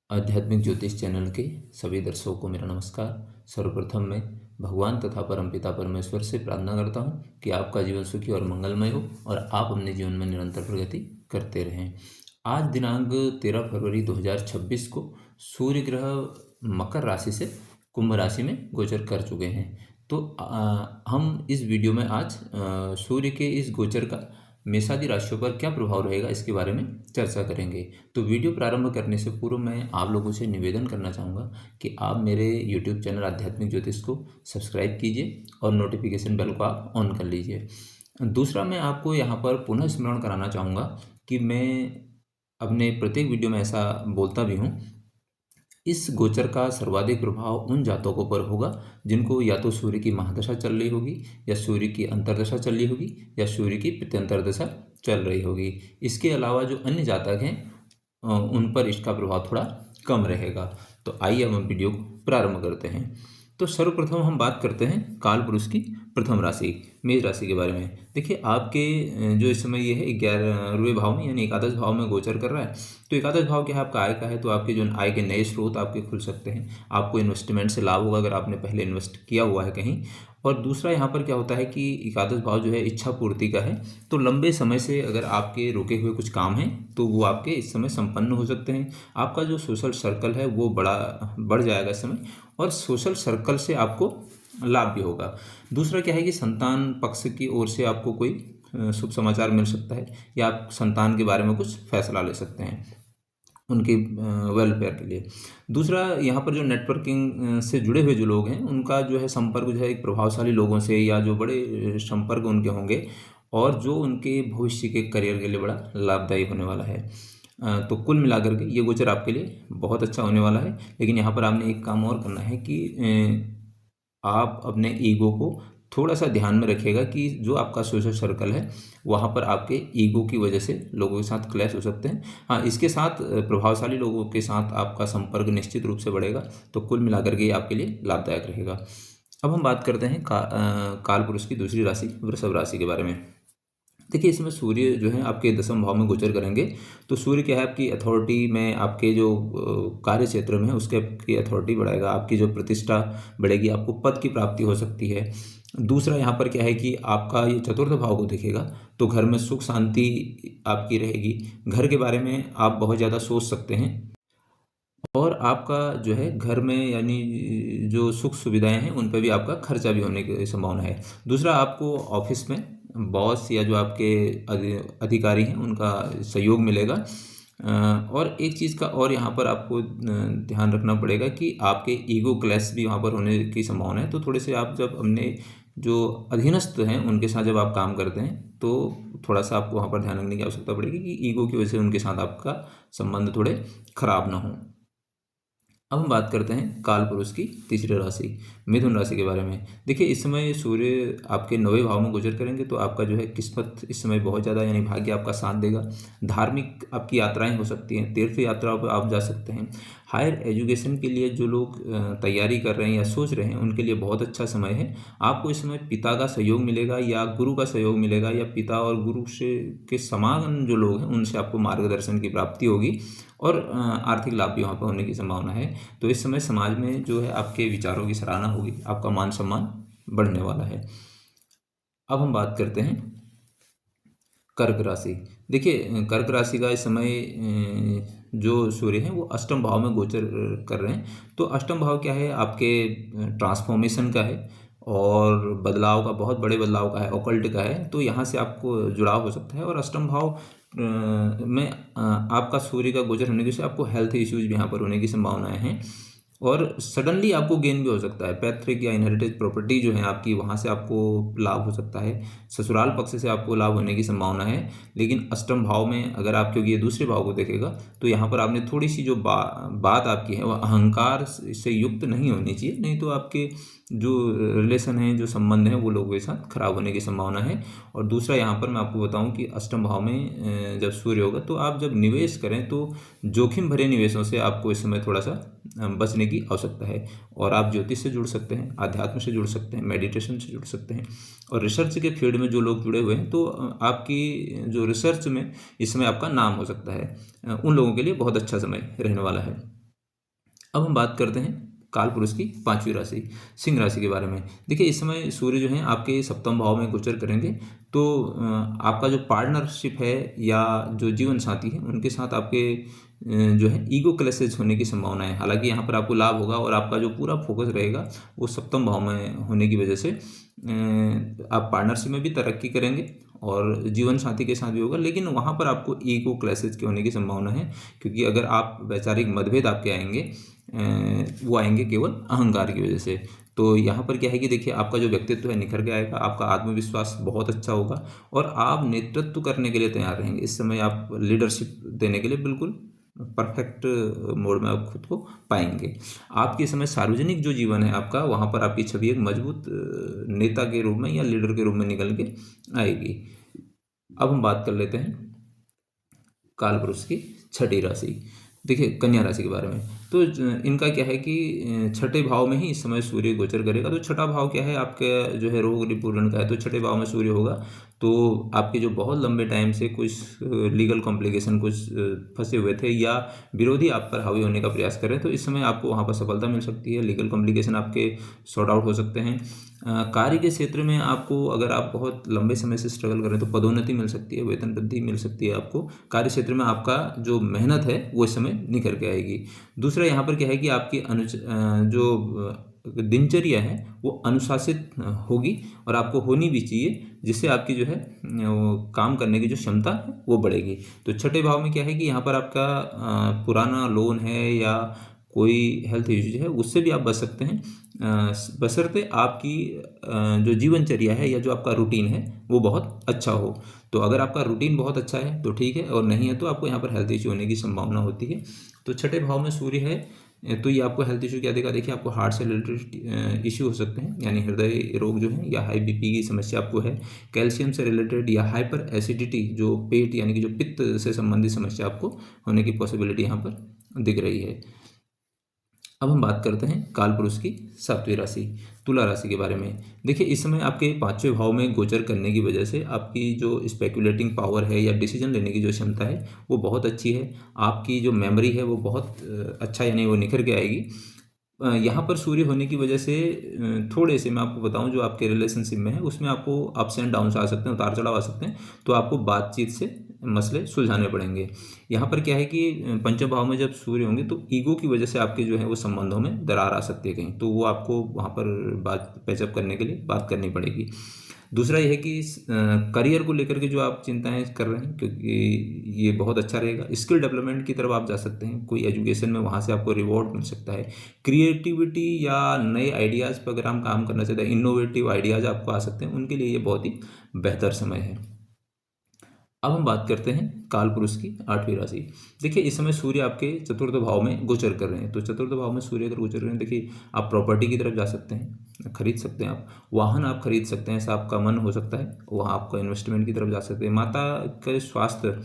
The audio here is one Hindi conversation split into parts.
आध्यात्मिक ज्योतिष चैनल के सभी दर्शकों को मेरा नमस्कार। सर्वप्रथम मैं भगवान तथा परमपिता परमेश्वर से प्रार्थना करता हूँ कि आपका जीवन सुखी और मंगलमय हो और आप अपने जीवन में निरंतर प्रगति करते रहें। आज दिनांक 13 फरवरी 2026 को सूर्य ग्रह मकर राशि से कुंभ राशि में गोचर कर चुके हैं। तो हम इस वीडियो में आज सूर्य के इस गोचर का मेषादि राशियों पर क्या प्रभाव रहेगा इसके बारे में चर्चा करेंगे। तो वीडियो प्रारंभ करने से पूर्व मैं आप लोगों से निवेदन करना चाहूँगा कि आप मेरे YouTube चैनल आध्यात्मिक ज्योतिष को सब्सक्राइब कीजिए और नोटिफिकेशन बेल को आप ऑन कर लीजिए। दूसरा, मैं आपको यहाँ पर पुनः स्मरण कराना चाहूँगा कि मैं अपने प्रत्येक वीडियो में ऐसा बोलता भी हूँ, इस गोचर का सर्वाधिक प्रभाव उन जातकों पर होगा जिनको या तो सूर्य की महादशा चल रही होगी, या सूर्य की अंतर्दशा चल रही होगी, या सूर्य की प्रत्यंतर दशा चल रही होगी। इसके अलावा जो अन्य जातक हैं उन पर इसका प्रभाव थोड़ा कम रहेगा। तो आइए अब हम वीडियो को प्रारंभ करते हैं। तो सर्वप्रथम हम बात करते हैं काल पुरुष की प्रथम राशि मेष राशि के बारे में। देखिए, आपके जो इस समय ये है 11वें भाव में यानी एकादश भाव में गोचर कर रहा है। तो एकादश भाव क्या है, आपका आय का है। तो आपके जो आय के नए स्रोत आपके खुल सकते हैं। आपको इन्वेस्टमेंट से लाभ होगा अगर आपने पहले इन्वेस्ट किया हुआ है कहीं। और दूसरा, यहाँ पर क्या होता है कि एकादश भाव जो है इच्छा पूर्ति का है। तो लंबे समय से अगर आपके रुके हुए कुछ काम हैं तो वो आपके इस समय संपन्न हो सकते हैं। आपका जो सोशल सर्कल है वो बढ़ जाएगा इस समय, और सोशल सर्कल से आपको लाभ भी होगा। दूसरा क्या है कि संतान पक्ष की ओर से आपको कोई शुभ समाचार मिल सकता है, या आप संतान के बारे में कुछ फैसला ले सकते हैं उनके वेलफेयर के लिए। दूसरा, यहाँ पर जो नेटवर्किंग से जुड़े हुए जो लोग हैं उनका जो है संपर्क जो है एक प्रभावशाली लोगों से, या जो बड़े संपर्क उनके होंगे और जो उनके भविष्य के करियर के लिए बड़ा लाभदायी होने वाला है। तो कुल मिलाकर के ये गोचर आपके लिए बहुत अच्छा होने वाला है। लेकिन यहाँ पर आपने एक काम और करना है कि आप अपने ईगो को थोड़ा सा ध्यान में रखिएगा कि जो आपका सोशल सर्कल है वहाँ पर आपके ईगो की वजह से लोगों के साथ क्लैश हो सकते हैं। हाँ, इसके साथ प्रभावशाली लोगों के साथ आपका संपर्क निश्चित रूप से बढ़ेगा। तो कुल मिलाकर के ये आपके लिए लाभदायक रहेगा। अब हम बात करते हैं काल पुरुष की दूसरी राशि वृषभ राशि के बारे में। देखिए, इसमें सूर्य जो है आपके दसम भाव में गोचर करेंगे। तो सूर्य क्या है, आपकी अथॉरिटी में, आपके जो कार्य क्षेत्र में है उसके आपकी अथॉरिटी बढ़ाएगा, आपकी जो प्रतिष्ठा बढ़ेगी, आपको पद की प्राप्ति हो सकती है। दूसरा, यहाँ पर क्या है कि आपका ये चतुर्थ भाव को देखेगा तो घर में सुख शांति आपकी रहेगी। घर के बारे में आप बहुत ज़्यादा सोच सकते हैं, और आपका जो है घर में यानी जो सुख सुविधाएं हैं उन पर भी आपका खर्चा भी होने की संभावना है। दूसरा, आपको ऑफिस में बॉस या जो आपके अधिकारी हैं उनका सहयोग मिलेगा। और एक चीज़ का और यहाँ पर आपको ध्यान रखना पड़ेगा कि आपके ईगो क्लैश भी वहाँ पर होने की संभावना है। तो थोड़े से आप जब अपने जो अधीनस्थ हैं उनके साथ जब आप काम करते हैं तो थोड़ा सा आपको वहाँ पर ध्यान रखने की आवश्यकता पड़ेगी कि ईगो की वजह से उनके साथ आपका संबंध थोड़े खराब ना हो। अब हम बात करते हैं काल पुरुष की तीसरी राशि मिथुन राशि के बारे में। देखिए, इस समय सूर्य आपके 9वें भाव में गोचर करेंगे तो आपका जो है किस्मत इस समय बहुत ज़्यादा यानी भाग्य आपका साथ देगा। धार्मिक आपकी यात्राएं हो सकती हैं, तीर्थ यात्राओं पर आप जा सकते हैं। हायर एजुकेशन के लिए जो लोग तैयारी कर रहे हैं या सोच रहे हैं उनके लिए बहुत अच्छा समय है। आपको इस समय पिता का सहयोग मिलेगा या गुरु का सहयोग मिलेगा, या पिता और गुरु से के समान जो लोग हैं उनसे आपको मार्गदर्शन की प्राप्ति होगी, और आर्थिक लाभ भी वहाँ पर होने की संभावना है। तो इस समय समाज में जो है आपके विचारों की सराहना होगी, आपका मान सम्मान बढ़ने वाला है। अब हम बात करते हैं कर्क राशि। देखिए, कर्क राशि का इस समय जो सूर्य है वो अष्टम भाव में गोचर कर रहे हैं। तो अष्टम भाव क्या है, आपके ट्रांसफॉर्मेशन का है और बदलाव का, बहुत बड़े बदलाव का है, ऑकल्ट का है। तो यहाँ से आपको जुड़ाव हो सकता है। और अष्टम भाव में आपका सूर्य का गोचर होने की वजह से आपको हेल्थ इश्यूज भी यहाँ पर होने की संभावनाएं हैं, और सडनली आपको गेन भी हो सकता है। पैतृक या इनहेरिटेड प्रॉपर्टी जो है आपकी, वहाँ से आपको लाभ हो सकता है। ससुराल पक्ष से आपको लाभ होने की संभावना है। लेकिन अष्टम भाव में अगर आप, क्योंकि ये दूसरे भाव को देखेगा, तो यहाँ पर आपने थोड़ी सी जो बात आपकी है वह अहंकार से युक्त नहीं होनी चाहिए, नहीं तो आपके जो रिलेशन है, जो संबंध है, वो लोगों के साथ खराब होने की संभावना है। और दूसरा, यहाँ पर मैं आपको बताऊं कि अष्टम भाव में जब सूर्य होगा तो आप जब निवेश करें तो जोखिम भरे निवेशों से आपको इस समय थोड़ा सा बचने की आवश्यकता है। और आप ज्योतिष से जुड़ सकते हैं, आध्यात्म से जुड़ सकते हैं, मेडिटेशन से जुड़ सकते हैं, और रिसर्च के फील्ड में जो लोग जुड़े हुए हैं तो आपकी जो रिसर्च में इस समय आपका नाम हो सकता है। उन लोगों के लिए बहुत अच्छा समय रहने वाला है। अब हम बात करते हैं काल पुरुष की पांचवी राशि सिंह राशि के बारे में। देखिए इस समय सूर्य जो है आपके सप्तम भाव में गोचर करेंगे, तो आपका जो पार्टनरशिप है या जो जीवन साथी है उनके साथ आपके जो है ईगो क्लैशेज होने की संभावना है। हालांकि यहाँ पर आपको लाभ होगा और आपका जो पूरा फोकस रहेगा वो सप्तम भाव में होने की वजह से आप पार्टनरशिप में भी तरक्की करेंगे और जीवन साथी के साथ भी होगा, लेकिन वहाँ पर आपको ईगो क्लैशेज के होने की संभावना है। क्योंकि अगर आप वैचारिक मतभेद आपके आएंगे, वो आएंगे केवल अहंकार की वजह से। तो यहाँ पर क्या है कि देखिए आपका जो व्यक्तित्व है निखर के आएगा, आपका आत्मविश्वास बहुत अच्छा होगा और आप नेतृत्व करने के लिए तैयार रहेंगे। इस समय आप लीडरशिप देने के लिए बिल्कुल परफेक्ट मोड में आप खुद को पाएंगे। आपके समय सार्वजनिक जो जीवन है आपका, वहाँ पर आपकी छवि एक मजबूत नेता के रूप में या लीडर के रूप में निकल के आएगी। अब हम बात कर लेते हैं काल पुरुष की छठी राशि, देखिए कन्या राशि के बारे में। तो इनका क्या है कि छठे भाव में ही इस समय सूर्य गोचर करेगा। तो छठा भाव क्या है आपके जो है रोग रिपूरण का है, तो छठे भाव में सूर्य होगा तो आपके जो बहुत लंबे टाइम से कुछ लीगल कॉम्प्लिकेशन कुछ फंसे हुए थे या विरोधी आप पर हावी होने का प्रयास कर रहे हैं, तो इस समय आपको वहाँ पर सफलता मिल सकती है। लीगल कॉम्प्लिकेशन आपके सॉर्ट आउट हो सकते हैं। कार्य के क्षेत्र में आपको, अगर आप बहुत लंबे समय से स्ट्रगल कर रहे हैं तो पदोन्नति मिल सकती है, वेतन वृद्धि मिल सकती है आपको। कार्य क्षेत्र में आपका जो मेहनत है वो इस समय निखर के आएगी। दूसरा यहाँ पर क्या है कि आपकी जो दिनचर्या है वो अनुशासित होगी और आपको होनी भी चाहिए, जिससे आपकी जो है वो काम करने की जो क्षमता है वो बढ़ेगी। तो छठे भाव में क्या है कि यहाँ पर आपका पुराना लोन है या कोई हेल्थ इश्यूज है उससे भी आप बच सकते हैं, बशर्ते आपकी जो जीवनचर्या है या जो आपका रूटीन है वो बहुत अच्छा हो। तो अगर आपका रूटीन बहुत अच्छा है तो ठीक है, और नहीं है तो आपको यहाँ पर हेल्थ इश्यू होने की संभावना होती है। तो छठे भाव में सूर्य है तो ये आपको हेल्थ इशू क्या देगा, देखिए आपको हार्ट से रिलेटेड इशू हो सकते हैं, यानी हृदय रोग जो है या हाई बीपी की समस्या आपको है। कैल्शियम से रिलेटेड या हाइपर एसिडिटी जो पेट यानी कि जो पित्त से संबंधित समस्या आपको होने की पॉसिबिलिटी यहाँ पर दिख रही है। अब हम बात करते हैं काल पुरुष की सातवीं राशि तुला राशि के बारे में। देखिए इस समय आपके पांचवें भाव में गोचर करने की वजह से आपकी जो स्पेकुलेटिंग पावर है या डिसीजन लेने की जो क्षमता है वो बहुत अच्छी है। आपकी जो मेमोरी है वो बहुत अच्छा यानी वो निखर के आएगी। यहाँ पर सूर्य होने की वजह से थोड़े से मैं आपको बताऊं जो आपके रिलेशनशिप में है उसमें आपको अप्स एंड डाउन्स आ सकते हैं, उतार चढ़ाव आ सकते हैं, तो आपको बातचीत से मसले सुलझाने पड़ेंगे। यहाँ पर क्या है कि पंचम भाव में जब सूर्य होंगे तो ईगो की वजह से आपके जो है वो संबंधों में दरार आ सकती है कहीं, तो वो आपको वहाँ पर बात पैचअप करने के लिए बात करनी पड़ेगी। दूसरा यह है कि करियर को लेकर के जो आप चिंताएं कर रहे हैं, क्योंकि ये बहुत अच्छा रहेगा। स्किल डेवलपमेंट की तरफ आप जा सकते हैं, कोई एजुकेशन में वहाँ से आपको रिवॉर्ड मिल सकता है। क्रिएटिविटी या नए आइडियाज़ पर अगर हम काम करना चाहते हैं, इनोवेटिव आइडियाज़ आपको आ सकते हैं, उनके लिए ये बहुत ही बेहतर समय है। अब हम बात करते हैं काल पुरुष की आठवीं राशि। देखिए इस समय सूर्य आपके चतुर्थ भाव में गोचर कर रहे हैं, तो चतुर्थ भाव में सूर्य अगर गोचर कर रहे हैं, देखिए आप प्रॉपर्टी की तरफ जा सकते हैं, खरीद सकते हैं, आप वाहन आप खरीद सकते हैं, ऐसा आपका मन हो सकता है, वहाँ आपको इन्वेस्टमेंट की तरफ जा सकते हैं। माता के स्वास्थ्य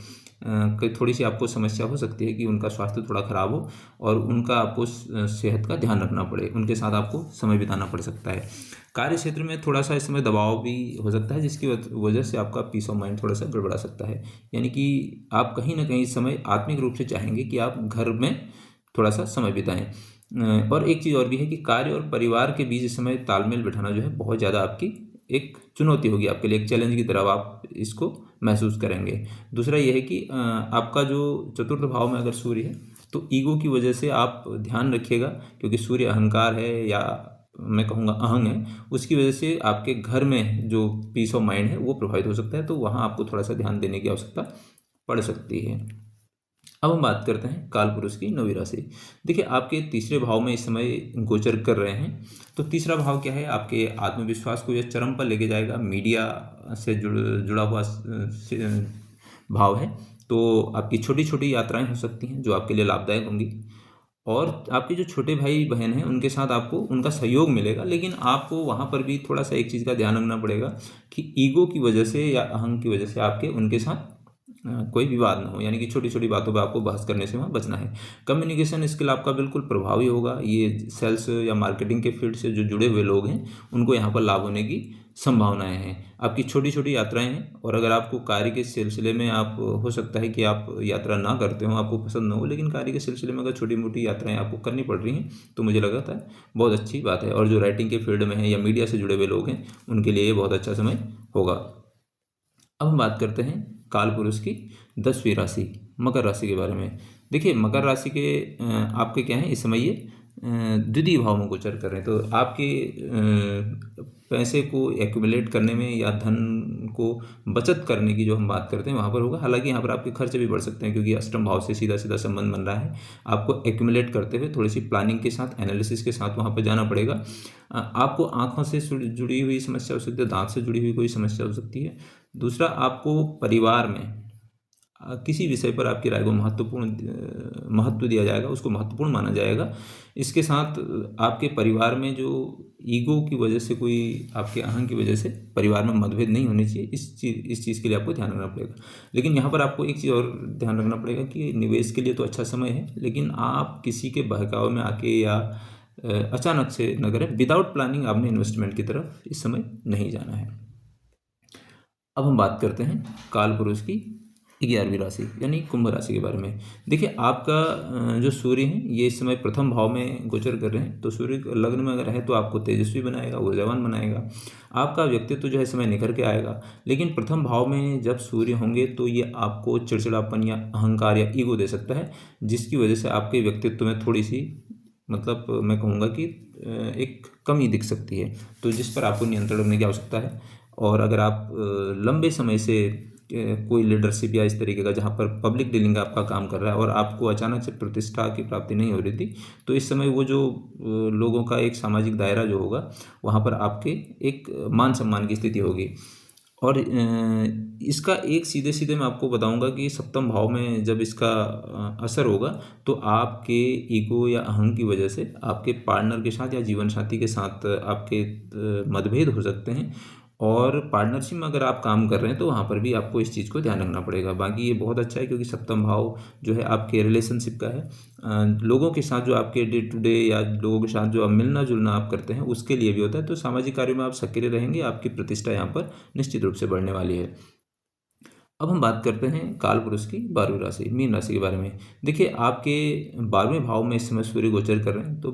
की थोड़ी सी आपको समस्या हो सकती है कि उनका स्वास्थ्य थोड़ा खराब हो और उनका आपको सेहत का ध्यान रखना पड़े, उनके साथ आपको समय बिताना पड़ सकता है। कार्य क्षेत्र में थोड़ा सा इस समय दबाव भी हो सकता है, जिसकी वजह से आपका पीस ऑफ माइंड थोड़ा सा गड़बड़ा सकता है। यानी कि आप कहीं ना कहीं इस समय आत्मिक रूप से चाहेंगे कि आप घर में थोड़ा सा समय बिताएं। और एक चीज़ और भी है कि कार्य और परिवार के बीच इस समय तालमेल बिठाना जो है बहुत ज़्यादा आपकी एक चुनौती होगी, आपके लिए एक चैलेंज की तरह आप इसको महसूस करेंगे। दूसरा यह है कि आपका जो चतुर्थ भाव में अगर सूर्य है तो ईगो की वजह से आप ध्यान रखिएगा, क्योंकि सूर्य अहंकार है या मैं कहूँगा अहंग है, उसकी वजह से आपके घर में जो पीस ऑफ माइंड है वो प्रभावित हो सकता है, तो वहाँ आपको थोड़ा सा ध्यान देने की आवश्यकता पड़ सकती है। अब हम बात करते हैं काल पुरुष की नौवीं राशि। देखिए आपके तीसरे भाव में इस समय गोचर कर रहे हैं, तो तीसरा भाव क्या है, आपके आत्मविश्वास को यह चरम पर लेके जाएगा। मीडिया से जुड़ा हुआ भाव है, तो आपकी छोटी छोटी यात्राएं हो सकती हैं जो आपके लिए लाभदायक होंगी। और आपके जो छोटे भाई बहन हैं उनके साथ आपको उनका सहयोग मिलेगा, लेकिन आपको वहाँ पर भी थोड़ा सा एक चीज़ का ध्यान रखना पड़ेगा कि ईगो की वजह से या अहंग की वजह से आपके उनके साथ कोई विवाद ना हो, यानी कि छोटी छोटी बातों पर आपको बहस करने से वहाँ बचना है। कम्युनिकेशन स्किल आपका बिल्कुल प्रभावी होगा। ये सेल्स या मार्केटिंग के फील्ड से जो जुड़े हुए लोग हैं उनको यहाँ पर लाभ होने की संभावनाएं हैं, आपकी छोटी छोटी यात्राएं हैं। और अगर आपको कार्य के सिलसिले में आप हो सकता है कि आप यात्रा ना करते हो, आपको पसंद ना हो, लेकिन कार्य के सिलसिले में अगर छोटी मोटी यात्राएं आपको करनी पड़ रही हैं तो मुझे लगता है बहुत अच्छी बात है। और जो राइटिंग के फील्ड में है या मीडिया से जुड़े हुए लोग हैं उनके लिए ये बहुत अच्छा समय होगा। अब हम बात करते हैं काल पुरुष की 10वीं राशि मकर राशि के बारे में। देखिए मकर राशि के आपके क्या है इस समय ये द्वितीय भाव में गोचर कर रहे हैं, तो आपके पैसे को एक्यूमुलेट करने में या धन को बचत करने की जो हम बात करते हैं वहाँ पर होगा। हालांकि यहाँ पर आपके खर्च भी बढ़ सकते हैं क्योंकि अष्टम भाव से सीधा सीधा संबंध बन रहा है। आपको एक्यूमुलेट करते हुए थोड़ी सी प्लानिंग के साथ, एनालिसिस के साथ वहाँ पर जाना पड़ेगा। आपको आँखों से जुड़ी हुई समस्या हो सकती है, दांत से जुड़ी हुई कोई समस्या हो सकती है। दूसरा, आपको परिवार में किसी विषय पर आपकी राय को महत्व दिया जाएगा, उसको महत्वपूर्ण माना जाएगा। इसके साथ आपके परिवार में जो ईगो की वजह से, कोई आपके अहंकार की वजह से परिवार में मतभेद नहीं होनी चाहिए। इस चीज़ के लिए आपको ध्यान रखना पड़ेगा। लेकिन यहाँ पर आपको एक चीज़ और ध्यान रखना पड़ेगा कि निवेश के लिए तो अच्छा समय है, लेकिन आप किसी के बहकावे में आके या अचानक से न करें। विदाउट प्लानिंग आपने इन्वेस्टमेंट की तरफ इस समय नहीं जाना है। अब हम बात करते हैं काल पुरुष की 11वीं राशि यानी कुंभ राशि के बारे में। देखिए आपका जो सूर्य है ये इस समय प्रथम भाव में गोचर कर रहे हैं, तो सूर्य लग्न में अगर है तो आपको तेजस्वी बनाएगा, ऊर्जावान बनाएगा। आपका व्यक्तित्व जो है समय निखर के आएगा। लेकिन प्रथम भाव में जब सूर्य होंगे तो ये आपको चिड़चिड़ापन या अहंकार या ईगो दे सकता है, जिसकी वजह से आपके व्यक्तित्व में थोड़ी सी मतलब मैं कहूँगा कि एक कमी दिख सकती है, तो जिस पर आपको नियंत्रण रखने की आवश्यकता है। और अगर आप लंबे समय से कोई लीडरशिप या इस तरीके का जहाँ पर पब्लिक डीलिंग आपका काम कर रहा है और आपको अचानक से प्रतिष्ठा की प्राप्ति नहीं हो रही थी, तो इस समय वो जो लोगों का एक सामाजिक दायरा जो होगा वहाँ पर आपके एक मान सम्मान की स्थिति होगी। और इसका एक सीधे सीधे मैं आपको बताऊंगा कि सप्तम भाव में जब इसका असर होगा तो आपके ईगो या अहं की वजह से आपके पार्टनर के साथ या जीवन साथी के साथ आपके मतभेद हो सकते हैं। और पार्टनरशिप में अगर आप काम कर रहे हैं तो वहाँ पर भी आपको इस चीज़ को ध्यान रखना पड़ेगा। बाकी ये बहुत अच्छा है क्योंकि सप्तम भाव जो है आपके रिलेशनशिप का है, लोगों के साथ जो आपके डे टू डे या लोगों के साथ जो आप मिलना जुलना आप करते हैं उसके लिए भी होता है। तो सामाजिक कार्यों में आप सक्रिय रहेंगे, आपकी प्रतिष्ठा यहाँ पर निश्चित रूप से बढ़ने वाली है। अब हम बात करते हैं काल पुरुष की 12वीं राशि मीन राशि के बारे में। देखिए आपके 12वें भाव में इस समय सूर्य गोचर कर रहे हैं, तो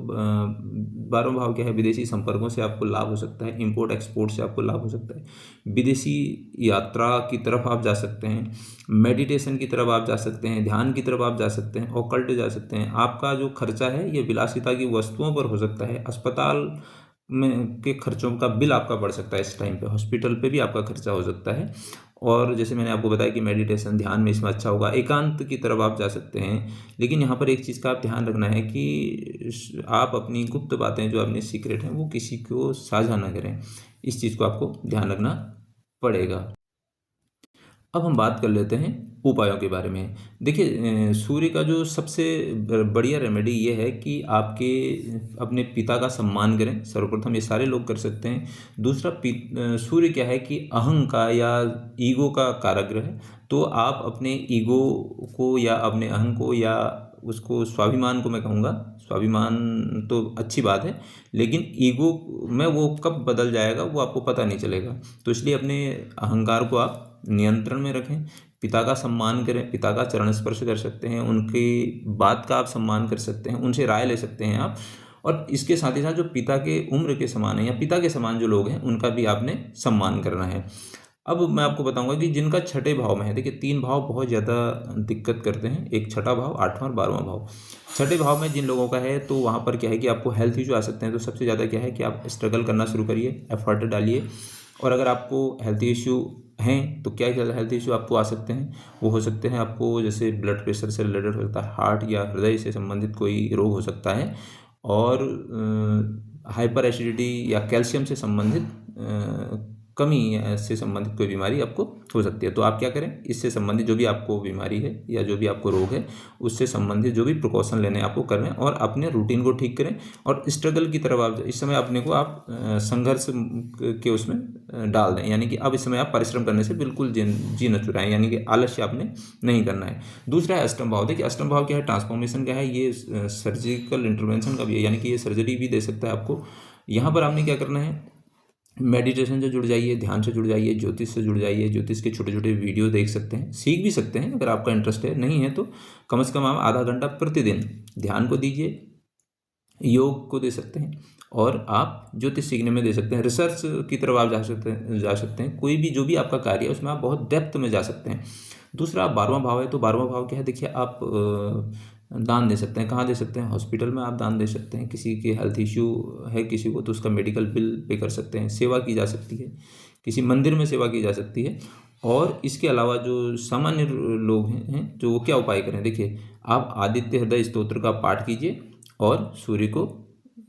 12वां भाव क्या है, विदेशी संपर्कों से आपको लाभ हो सकता है, इंपोर्ट एक्सपोर्ट से आपको लाभ हो सकता है, विदेशी यात्रा की तरफ आप जा सकते हैं, मेडिटेशन की तरफ आप जा सकते हैं, ध्यान की तरफ आप जा सकते हैं, ऑकल्ट जा सकते हैं। आपका जो खर्चा है ये विलासिता की वस्तुओं पर हो सकता है, अस्पताल में के खर्चों का बिल आपका बढ़ सकता है, इस टाइम पे हॉस्पिटल पे भी आपका खर्चा हो सकता है। और जैसे मैंने आपको बताया कि मेडिटेशन ध्यान में इसमें अच्छा होगा, एकांत की तरफ आप जा सकते हैं। लेकिन यहाँ पर एक चीज़ का आप ध्यान रखना है कि आप अपनी गुप्त बातें जो अपनी सीक्रेट हैं वो किसी को साझा ना करें, इस चीज़ को आपको ध्यान रखना पड़ेगा। अब हम बात कर लेते हैं उपायों के बारे में। देखिए सूर्य का जो सबसे बढ़िया रेमेडी ये है कि आपके अपने पिता का सम्मान करें। सर्वप्रथम ये सारे लोग कर सकते हैं। दूसरा, सूर्य क्या है कि अहं का या ईगो का कारक है, तो आप अपने ईगो को या अपने अहं को या उसको स्वाभिमान को, मैं कहूँगा स्वाभिमान तो अच्छी बात है, लेकिन ईगो में वो कब बदल जाएगा वो आपको पता नहीं चलेगा। तो इसलिए अपने अहंकार को आप नियंत्रण में रखें, पिता का सम्मान करें, पिता का चरण स्पर्श कर सकते हैं, उनकी बात का आप सम्मान कर सकते हैं, उनसे राय ले सकते हैं आप। और इसके साथ ही साथ जो पिता के उम्र के समान है या पिता के समान जो लोग हैं उनका भी आपने सम्मान करना है। अब मैं आपको बताऊंगा कि जिनका छठे भाव में है, देखिए 3 भाव बहुत ज़्यादा दिक्कत करते हैं, एक छठा भाव, 8वां और 12वां भाव। छठे भाव में जिन लोगों का है तो वहाँ पर क्या है कि आपको हेल्थ इशू आ सकते हैं। तो सबसे ज़्यादा क्या है कि आप स्ट्रगल करना शुरू करिए, एफर्ट डालिए। और अगर आपको हेल्थ इशू हैं तो क्या हेल्थ इशू आपको आ सकते हैं, वो हो सकते हैं आपको जैसे ब्लड प्रेशर से रिलेटेड हो सकता है, हार्ट या हृदय से संबंधित कोई रोग हो सकता है, और हाइपर एसिडिटी या कैल्शियम से संबंधित कमी से संबंधित कोई बीमारी आपको हो सकती है। तो आप क्या करें, इससे संबंधित जो भी आपको बीमारी है या जो भी आपको रोग है उससे संबंधित जो भी प्रिकॉशन लेने आपको करें और अपने रूटीन को ठीक करें। और स्ट्रगल की तरफ आप इस समय अपने को आप संघर्ष के उसमें डाल दें, यानी कि अब इस समय आप परिश्रम करने से बिल्कुल जी न चुराएं, यानी कि आलस्य आपने नहीं करना है। दूसरा है अष्टम भाव। देखिए अष्टम भाव क्या है, ट्रांसफॉर्मेशन का है, ये सर्जिकल इंटरवेंशन का भी है, यानी कि ये सर्जरी भी दे सकता है आपको। यहाँ पर आपने क्या करना है, मेडिटेशन से जुड़ जाइए, ध्यान से जुड़ जाइए, ज्योतिष से जुड़ जाइए। ज्योतिष के छोटे छोटे वीडियो देख सकते हैं, सीख भी सकते हैं। अगर आपका इंटरेस्ट है, नहीं है तो कम से कम आप आधा घंटा प्रतिदिन ध्यान को दीजिए, योग को दे सकते हैं, और आप ज्योतिष सीखने में दे सकते हैं। रिसर्च की तरफ आप जा सकते हैं। कोई भी जो भी आपका कार्य है उसमें आप बहुत डेप्थ में जा सकते हैं। दूसरा, 12वां भाव है, तो 12वां भाव क्या है? देखिए, आप दान दे सकते हैं। कहाँ दे सकते हैं? हॉस्पिटल में आप दान दे सकते हैं। किसी के हेल्थ इश्यू है किसी को, तो उसका मेडिकल बिल पे कर सकते हैं। सेवा की जा सकती है, किसी मंदिर में सेवा की जा सकती है। और इसके अलावा जो सामान्य लोग हैं, जो वो क्या उपाय करें? देखिए, आप आदित्य हृदय स्तोत्र का पाठ कीजिए और सूर्य को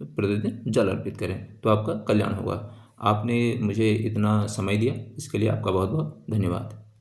प्रतिदिन जल अर्पित करें, तो आपका कल्याण होगा। आपने मुझे इतना समय दिया, इसके लिए आपका बहुत बहुत धन्यवाद।